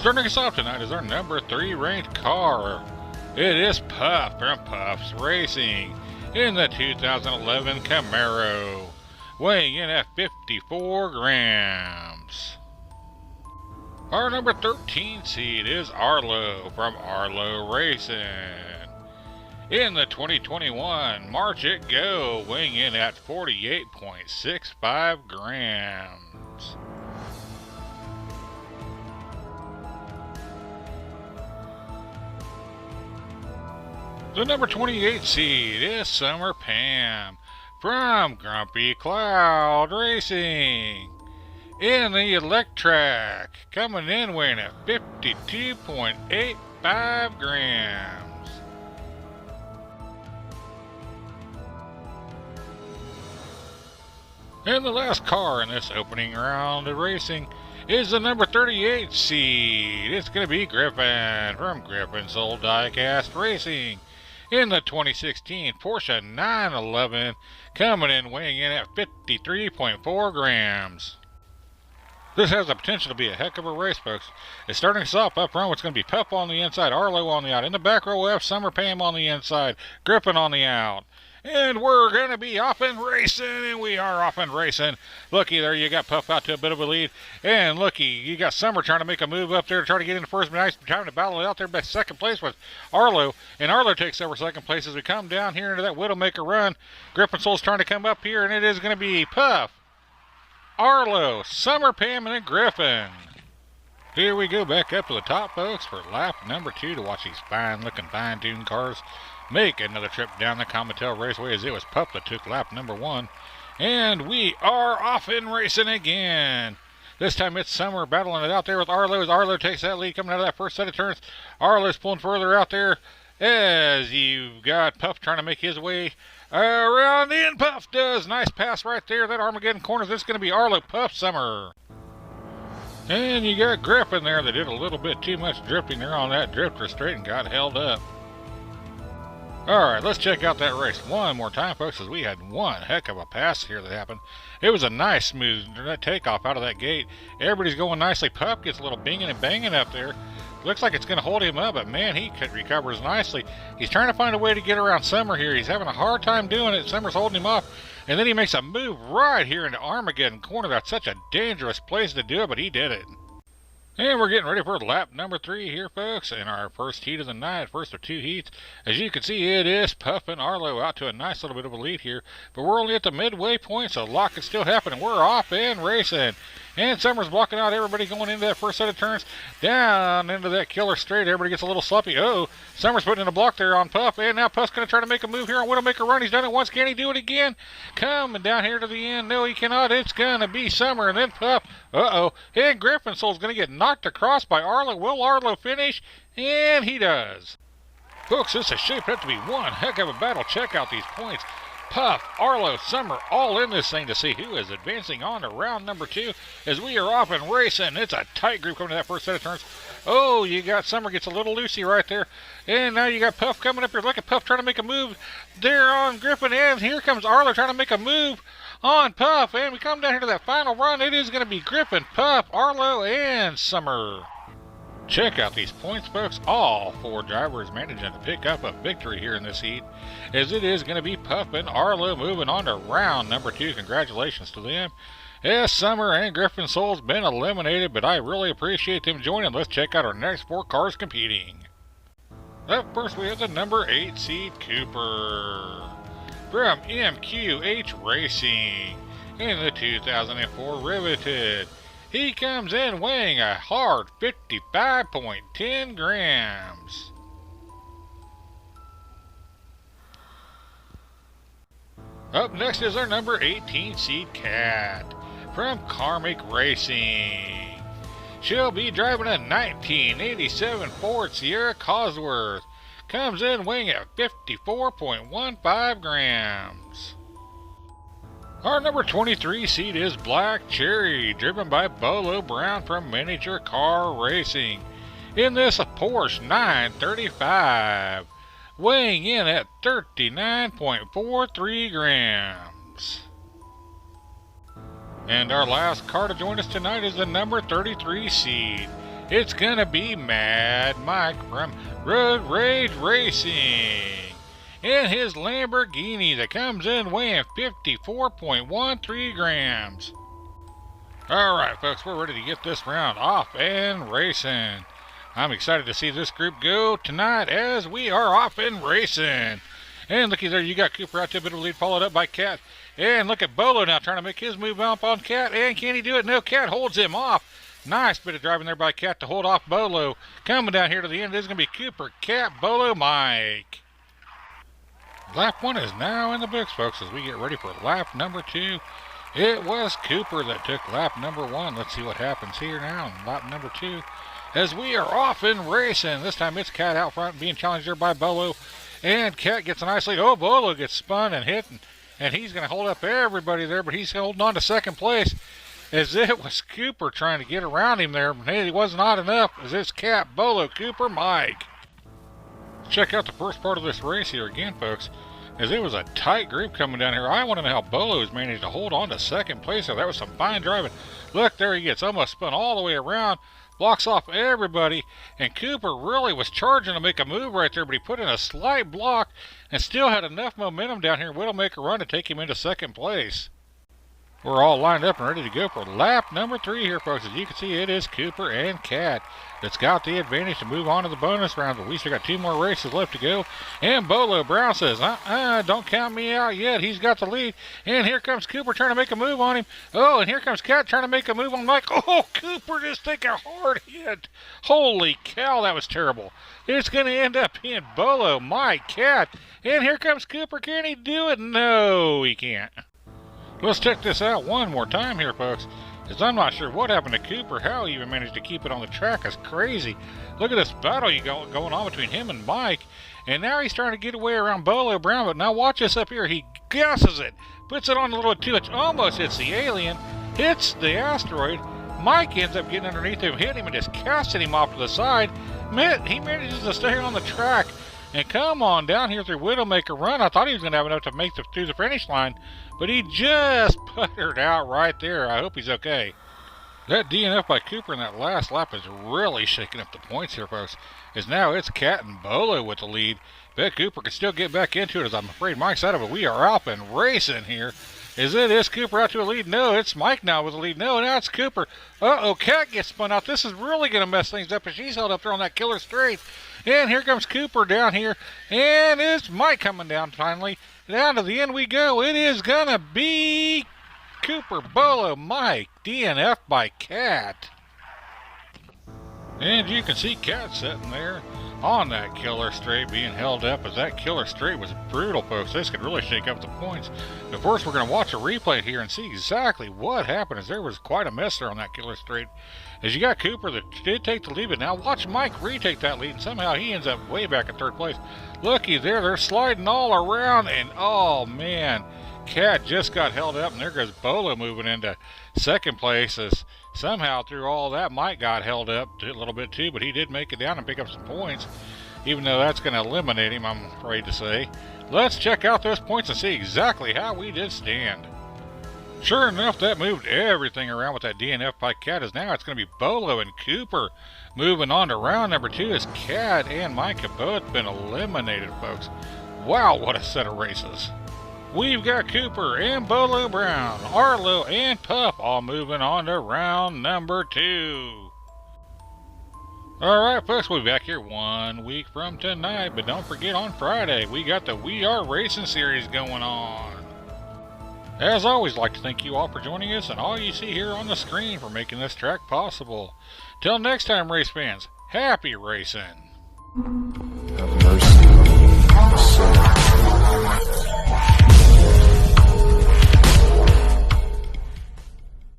Starting us off tonight is our number 3 ranked car. It is Puff from Puff's Racing in the 2011 Camaro, weighing in at 54 grams. Our number 13 seed is Arlo from Arlo Racing in the 2021 March It Go, weighing in at 48.65 grams. The number 28 seed is Summer Pam from Grumpy Cloud Racing in the Electrac, coming in weighing at 52.85 grams. And the last car in this opening round of racing is the number 38 seed. It's going to be Griffin from Griffin's Old Diecast Racing in the 2016 Porsche 911, coming in weighing in at 53.4 grams. This has the potential to be a heck of a race, folks. It's starting us off up front. It's going to be Pup on the inside, Arlo on the out. In the back row, we have Summer Pam on the inside, Griffin on the out. And we're going to be off and racing, and we are off and racing. Looky there, you got Puff out to a bit of a lead. And looky, you got Summer trying to make a move up there to try to get into first. Nice time to battle it out there. But second place with Arlo. And Arlo takes over second place as we come down here into that Widowmaker run. Griffin Soul's trying to come up here, and it is going to be Puff, Arlo, Summer Pam, and then Griffin. Here we go back up to the top, folks, for lap number 2 to watch these fine-looking, fine-tuned cars make another trip down the Comitel Raceway, as it was Pup that took lap number 1. And we are off and racing again. This time it's Summer battling it out there with Arlo as Arlo takes that lead coming out of that first set of turns. Arlo's pulling further out there as you've got Puff trying to make his way around in. Puff does. Nice pass right there. That Armageddon corner. This is going to be Arlo, Puff, Summer. And you got Griffin there that did a little bit too much drifting there on that drifter straight and got held up. Alright, let's check out that race one more time, folks, as we had one heck of a pass here that happened. It was a nice, smooth takeoff out of that gate. Everybody's going nicely. Pup gets a little binging and banging up there. Looks like it's going to hold him up, but man, he recovers nicely. He's trying to find a way to get around Summer here. He's having a hard time doing it. Summer's holding him off. And then he makes a move right here into Armageddon corner. That's such a dangerous place to do it, but he did it. And we're getting ready for lap number 3 here, folks, in our first heat of the night, first of 2 heats. As you can see, it is Puff and Arlo out to a nice little bit of a lead here. But we're only at the midway point, so a lot can still happen, and we're off and racing. And Summer's blocking out everybody going into that first set of turns. Down into that killer straight, everybody gets a little sloppy. Oh, Summer's putting in a block there on Puff, and now Puff's going to try to make a move here on Widowmaker run. He's done it once. Can he do it again? Coming down here to the end. No, he cannot. It's going to be Summer, and then Puff. Uh-oh. And Griffin Soul's going to get knocked across by Arlo. Will Arlo finish? And he does. Folks, this is shaping up to be one heck of a battle. Check out these points. Puff, Arlo, Summer, all in this thing to see who is advancing on to round number 2 as we are off and racing. It's a tight group coming to that first set of turns. Oh, you got Summer gets a little loosey right there. And now you got Puff coming up here. Look at Puff trying to make a move there on Griffin. And here comes Arlo trying to make a move on Puff. And we come down here to that final run. It is going to be Griffin, Puff, Arlo, and Summer. Check out these points, folks. All 4 drivers managing to pick up a victory here in this heat, as it is going to be Puff and Arlo moving on to round number 2. Congratulations to them. Yes, Summer and Griffin Soul's been eliminated, but I really appreciate them joining. Let's check out our next 4 cars competing. Up first, we have the number 8 seed Cooper from MQH Racing in the 2004 Riveted. He comes in weighing a hard 55.10 grams. Up next is our number 18 seed Cat from Carnage Racing. She'll be driving a 1987 Ford Sierra Cosworth. Comes in weighing at 54.15 grams. Our number 23 seed is Black Cherry, driven by Bolo Brown from Miniature Car Racing in this Porsche 935, weighing in at 39.43 grams. And our last car to join us tonight is the number 33 seed it's gonna be Mad Mike from Carnage Racing in his Lamborghini that comes in weighing 54.13 grams. Alright folks, we're ready to get this round off and racing. I'm excited to see this group go tonight as we are off and racing. And looky there, you got Cooper out to a bit of a lead, followed up by Cat. And look at Bolo now trying to make his move up on Cat. And can he do it? No, Cat holds him off. Nice bit of driving there by Cat to hold off Bolo. Coming down here to the end, this is going to be Cooper, Cat, Bolo, Mike. Lap 1 is now in the books, folks, as we get ready for lap number 2. It was Cooper that took lap number 1. Let's see what happens here now in lap number 2. As we are off and racing. This time it's Cat out front being challenged there by Bolo. And Cat gets a nice lead. Oh, Bolo gets spun and hit. And he's going to hold up everybody there, but he's holding on to second place. As it was Cooper trying to get around him there. But it was not enough. As it's Cat, Bolo, Cooper, Mike. Check out the first part of this race here again, folks. As it was a tight group coming down here. I want to know how Bolo's managed to hold on to second place. So that was some fine driving. Look, there he gets almost spun all the way around. Blocks off everybody. And Cooper really was charging to make a move right there. But he put in a slight block and still had enough momentum down here. Will make a run to take him into second place. We're all lined up and ready to go for lap number 3 here, folks. As you can see, it is Cooper and Cat that's got the advantage to move on to the bonus round. But we still got 2 more races left to go. And Bolo Brown says, don't count me out yet. He's got the lead. And here comes Cooper trying to make a move on him. Oh, and here comes Cat trying to make a move on Mike. Oh, Cooper just take a hard hit. Holy cow, that was terrible. It's going to end up being Bolo, Mike, Cat. And here comes Cooper. Can he do it? No, he can't. Let's check this out one more time here, folks, as I'm not sure what happened to Cooper. How he even managed to keep it on the track is crazy. Look at this battle going on between him and Mike, and now he's trying to get away around Bolo Brown, but now watch this up here. He gusses it, puts it on a little too much, almost hits the alien, hits the asteroid. Mike ends up getting underneath him, hitting him, and just casting him off to the side. He manages to stay on the track and come on down here through Widowmaker Run. I thought he was going to have enough to make it through the finish line, but he just puttered out right there. I hope he's okay. That DNF by Cooper in that last lap is really shaking up the points here, folks. As now it's Cat and Bolo with the lead. Bet Cooper can still get back into it, as I'm afraid Mike's out of it. We are up and racing here. Is Cooper out to a lead? No, it's Mike now with the lead. No, now it's Cooper. Uh-oh, Cat gets spun out. This is really going to mess things up, as she's held up there on that killer straight. And here comes Cooper down here. And it's Mike coming down finally. Down to the end we go. It is going to be Cooper, Bolo, Mike. DNF by Cat. And you can see Cat sitting there on that killer straight being held up, as that killer straight was brutal, folks. This could really shake up the points. But first we're going to watch a replay here and see exactly what happened, as there was quite a mess there on that killer straight. As you got Cooper that did take the lead, but now watch Mike retake that lead, and somehow he ends up way back in third place. Looky there, they're sliding all around, and oh man, Cat just got held up, and there goes Bolo moving into second place. As somehow through all that, Mike got held up a little bit too, but he did make it down and pick up some points, even though that's going to eliminate him, I'm afraid to say. Let's check out those points and see exactly how we did stand. Sure enough, that moved everything around with that DNF by Cat, as now it's going to be Bolo and Cooper moving on to round number 2, as Cat and Mike have both been eliminated, folks. Wow, what a set of races. We've got Cooper and Bolo Brown, Arlo and Pup all moving on to round number 2. Alright folks, we'll be back here 1 week from tonight, but don't forget on Friday we got the We Are Racing series going on. As always, I'd like to thank you all for joining us and all you see here on the screen for making this track possible. Till next time, race fans, happy racing!